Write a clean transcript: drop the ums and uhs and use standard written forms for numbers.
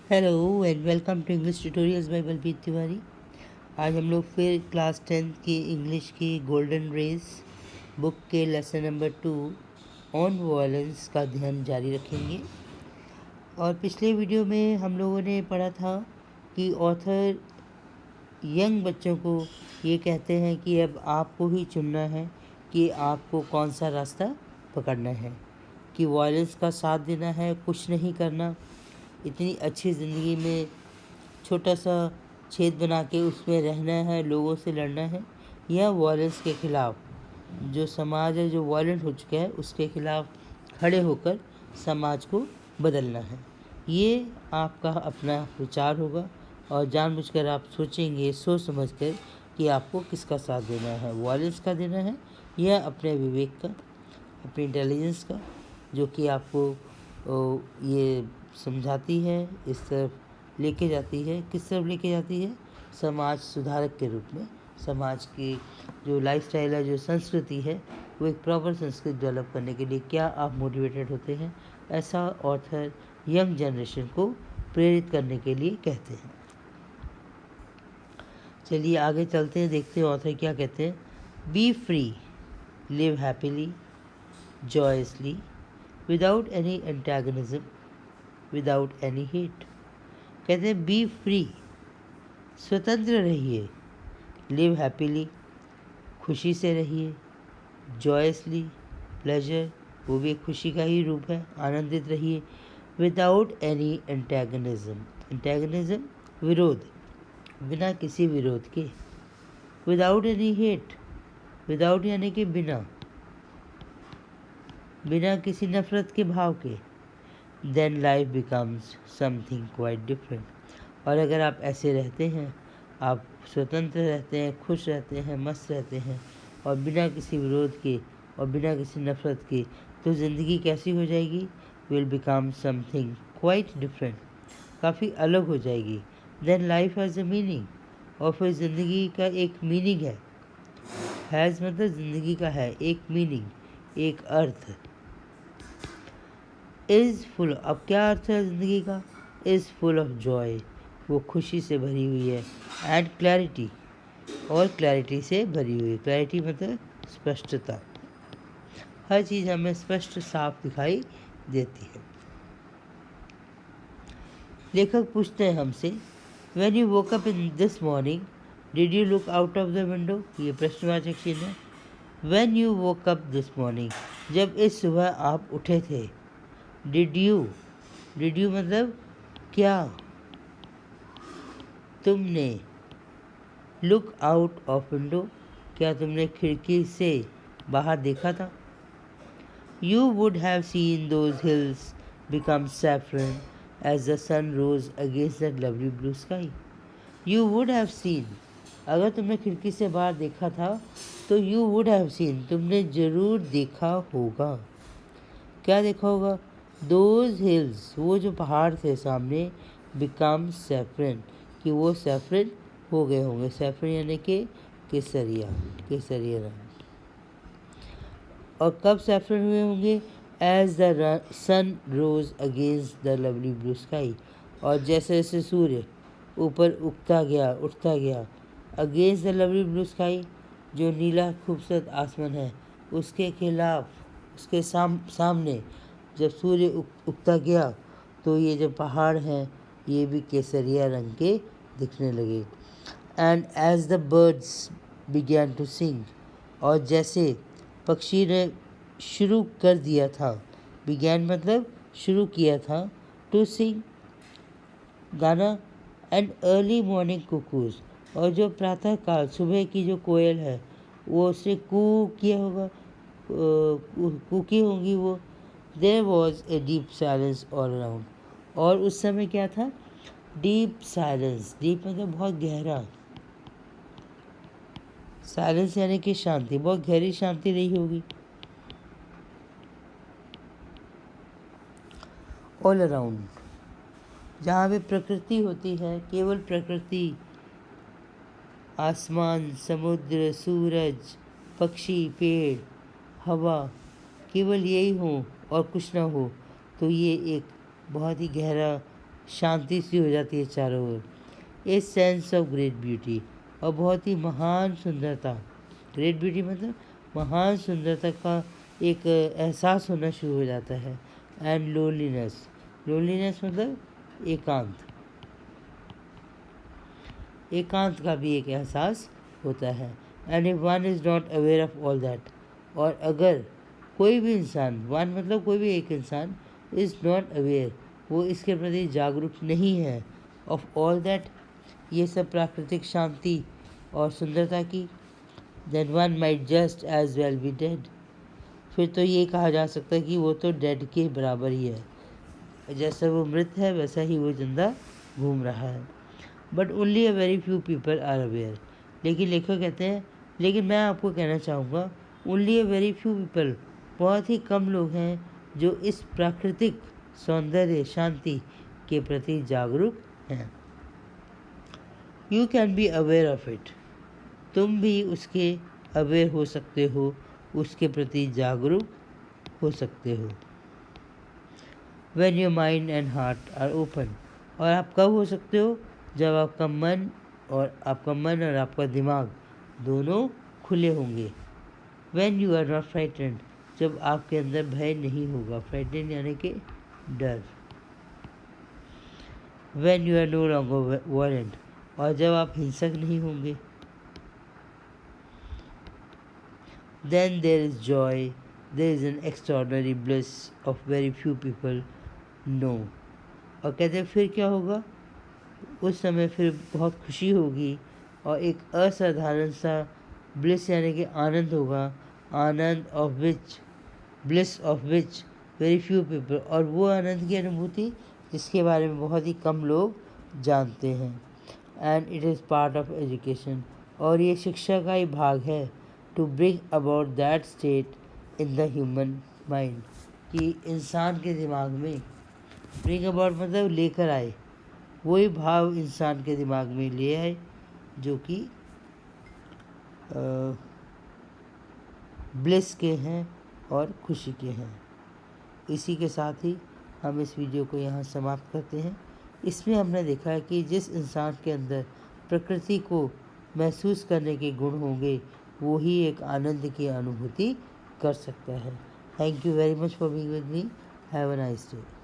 Hello and welcome to English tutorials by Balbir Tiwari. आज हम लोग फिर क्लास 10 की इंग्लिश की गोल्डन रेस बुक के लेसन नंबर 2 ऑन वॉयलेंस का ध्यान जारी रखेंगे। और पिछले वीडियो में हम लोगों ने पढ़ा था कि ऑथर यंग बच्चों को ये कहते हैं कि अब आपको ही चुनना है कि आपको कौन सा रास्ता पकड़ना है, कि वॉयलेंस का साथ देना है, कुछ नहीं करना, इतनी अच्छी ज़िंदगी में छोटा सा छेद बना के उसमें रहना है, लोगों से लड़ना है, या वॉयलेंस के ख़िलाफ़, जो समाज है जो वॉयलेंट हो चुका है उसके ख़िलाफ़ खड़े होकर समाज को बदलना है। ये आपका अपना विचार होगा और जानबूझकर आप सोचेंगे सोच समझकर कि आपको किसका साथ देना है, वॉयलेंस का देना है या अपने विवेक का, अपनी इंटेलिजेंस का, जो कि आपको ये समझाती है, इस तरफ लेके जाती है। किस तरफ लेके जाती है? समाज सुधारक के रूप में। समाज की जो लाइफस्टाइल है, जो संस्कृति है, वो एक प्रॉपर संस्कृति डेवलप करने के लिए क्या आप मोटिवेटेड होते हैं, ऐसा ऑथर यंग जनरेशन को प्रेरित करने के लिए कहते हैं। चलिए आगे चलते हैं, देखते हैं ऑथर क्या कहते हैं। Be free, live happily, joyously, without any antagonism, without any hate. कहते हैं बी फ्री, स्वतंत्र रहिए, लिव हैप्पीली, खुशी से रहिए, जॉयसली, प्लेजर, वो भी एक खुशी का ही रूप है, आनंदित रहिए, विदाउट एनी एंटेगनिज्म, एंटेगनिज्म विरोध, बिना किसी विरोध के, विदाउट एनी हेट, विदाउट यानी कि बिना, बिना किसी नफरत के भाव के, then life becomes something quite different. और अगर आप ऐसे रहते हैं, आप स्वतंत्र रहते हैं, खुश रहते हैं, मस्त रहते हैं और बिना किसी विरोध के और बिना किसी नफरत के, तो ज़िंदगी कैसी हो जाएगी? Will become something quite different, काफ़ी अलग हो जाएगी। Then life has a meaning, और फिर ज़िंदगी का एक मीनिंग है। हैज़ मतलब ज़िंदगी का है एक मीनिंग, एक अर्थ। इज़ फुल, अब क्या अर्थ है ज़िंदगी का? इज़ फुल ऑफ जॉय, वो खुशी से भरी हुई है, एंड क्लैरिटी, और क्लैरिटी से भरी हुई है। क्लैरिटी मतलब स्पष्टता, हर चीज़ हमें स्पष्ट साफ दिखाई देती है। लेखक पूछते हैं हमसे, when you woke up in this morning did you look out of the window? ये प्रश्नवाचक चिन्ह है। When you woke up this morning, जब इस सुबह आप उठे थे। डिड यू, डिड यू मतलब क्या तुमने, लुक आउट ऑफ विंडो, क्या तुमने खिड़की से बाहर देखा था? You would have seen those hills become saffron as the sun rose against that lovely blue sky. You would have seen, अगर तुमने खिड़की से बाहर देखा था तो यू वुड हैव सीन, तुमने ज़रूर देखा होगा। क्या देखा होगा? दोज हिल्स, वो जो पहाड़ थे सामने, बिकम सैफरन, कि वो सैफरन हो गए होंगे। सैफरन यानी कि केसरिया, केसरिया रंग। और कब सैफरन हुए होंगे? As the sun rose against the lovely blue sky, और जैसे जैसे सूर्य ऊपर उगता गया, उठता गया, against the lovely blue sky, जो नीला खूबसूरत आसमान है उसके खिलाफ, उसके सामने जब सूर्य उगता गया तो ये जो पहाड़ हैं ये भी केसरिया रंग के दिखने लगे। And as the birds began to sing, और जैसे पक्षी ने शुरू कर दिया था, बिगैन मतलब शुरू किया था, टू सिंग गाना, एंड अर्ली मॉर्निंग कुकूज, और जो प्रातः काल सुबह की जो कोयल है वो उसने कू किया होगा, कुकी होंगी वो। There was a deep silence all around, और उस समय क्या था? डीप साइलेंस, डीप मतलब बहुत गहरा, साइलेंस यानी कि शांति, बहुत गहरी शांति रही होगी ऑल अराउंड। जहाँ भी प्रकृति होती है, केवल प्रकृति, आसमान, समुद्र, सूरज, पक्षी, पेड़, हवा, केवल यही हो और कुछ ना हो, तो ये एक बहुत ही गहरा शांति सी हो जाती है चारों ओर। A sense of great beauty, और बहुत ही महान सुंदरता। ग्रेट ब्यूटी मतलब महान सुंदरता का एक एहसास होना शुरू हो जाता है। एंड लोनलीनेस, लोनलीनेस मतलब एकांत, एकांत का भी एक एहसास होता है। And if one is not aware of all that, और अगर कोई भी इंसान, वन मतलब कोई भी एक इंसान, इज़ नॉट अवेयर, वो इसके प्रति जागरूक नहीं है, ऑफ ऑल दैट, ये सब प्राकृतिक शांति और सुंदरता की, then one might just as well be dead, फिर तो ये कहा जा सकता है कि वो तो डेड के बराबर ही है। जैसा वो मृत है वैसा ही वो जिंदा घूम रहा है। But only a very few people are aware, लेकिन लेखक कहते हैं, लेकिन मैं आपको कहना चाहूँगा only a very few people, बहुत ही कम लोग हैं जो इस प्राकृतिक सौंदर्य शांति के प्रति जागरूक हैं। You can be aware of it, तुम भी उसके अवेयर हो सकते हो, उसके प्रति जागरूक हो सकते हो। When your mind and heart are open, और आप कब हो सकते हो, जब आपका मन और आपका दिमाग दोनों खुले होंगे। When you are not frightened, जब आपके अंदर भय नहीं होगा, फ्राइटेंड यानी कि डर। When you are no longer violent, और जब आप हिंसक नहीं होंगे। Then there is joy, there is an extraordinary bliss of very few people know, और कहते हैं फिर क्या होगा, उस समय फिर बहुत खुशी होगी और एक असाधारण सा ब्लिस यानी कि आनंद होगा, आनंद of which, bliss of which very few people, और वो आनंद की अनुभूति जिसके बारे में बहुत ही कम लोग जानते हैं। And it is part of education, और ये शिक्षा का ही भाग है, to bring about that state in the human mind, कि इंसान के दिमाग में, ब्रिंग अबाउट मतलब लेकर आए, वही भाव इंसान के दिमाग में ले आए जो कि ब्लिस के हैं और खुशी के हैं। इसी के साथ ही हम इस वीडियो को यहाँ समाप्त करते हैं। इसमें हमने देखा है कि जिस इंसान के अंदर प्रकृति को महसूस करने के गुण होंगे वो ही एक आनंद की अनुभूति कर सकता है। Thank you very much for being with me. Have a nice day.